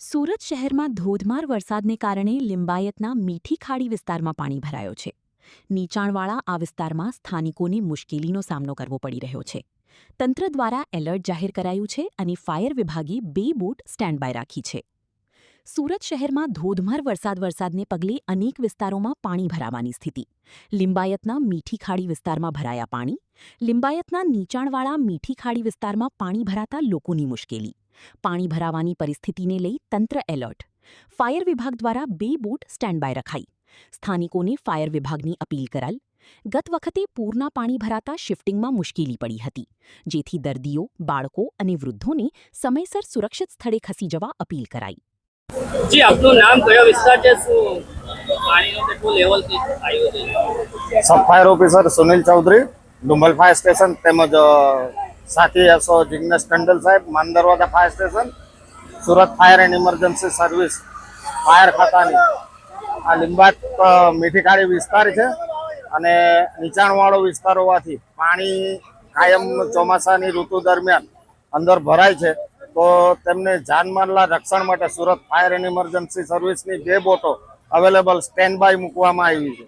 સુરત શહેરમાં ધોધમાર વરસાદને કારણે લિંબાયતના મીઠી ખાડી વિસ્તારમાં પાણી ભરાયો છે. નીચાણવાળા આ વિસ્તારમાં સ્થાનિકોને મુશ્કેલીનો સામનો કરવો પડી રહ્યો છે. તંત્ર દ્વારા એલર્ટ જાહેર કરાયું છે અને ફાયર વિભાગે 2 બોટ સ્ટેન્ડ બાય રાખી છે. સુરત શહેરમાં ધોધમાર વરસાદને પગલે અનેક વિસ્તારોમાં પાણી ભરાવાની સ્થિતિ. લિંબાયતના મીઠી ખાડી વિસ્તારમાં ભરાયા પાણી. લિંબાયતના નીચાણવાળા મીઠી ખાડી વિસ્તારમાં પાણી ભરાતા લોકોની મુશ્કેલી. પાણી ભરાવાની પરિસ્થિતિને લઈ તંત્ર એલર્ટ. ફાયર વિભાગ દ્વારા 2 બોટ સ્ટેન્ડ બાય રખાઈ. સ્થાનિકોને ફાયર વિભાગની અપીલ કરાઈ. ગત વખતે પૂરના પાણી ભરાતા શિફ્ટિંગમાં મુશ્કેલી પડી હતી, જેથી દર્દીઓ, બાળકો અને વૃદ્ધોને સમયસર સુરક્ષિત સ્થળે ખસી જવા અપીલ કરાઈ. જી, આપનું નામ, કયો વિસ્તાર છે, શું પાણીનો કેટલું લેવલ આવ્યું છે? Sub fire officer Sunil Chaudhari, Dumbal fire station, તેમજ સાથી એસો જિગ્નેશ ટંડલ સાહેબ, Mandarwada fire station, Surat fire and emergency service fire ખાતાની આ લિંબાયત મીઠી ખાડી વિસ્તાર છે અને નીચાણવાળો વિસ્તાર હોવાથી પાણી કાયમ ચોમાસાની ઋતુ દરમિયાન અંદર ભરાય છે. તો તેમને જાનમાલના રક્ષણ માટે સુરત ફાયર એન્ડ ઇમરજન્સી સર્વિસની 2 બોટો અવેલેબલ સ્ટેન્ડ બાય મૂકવામાં આવી છે.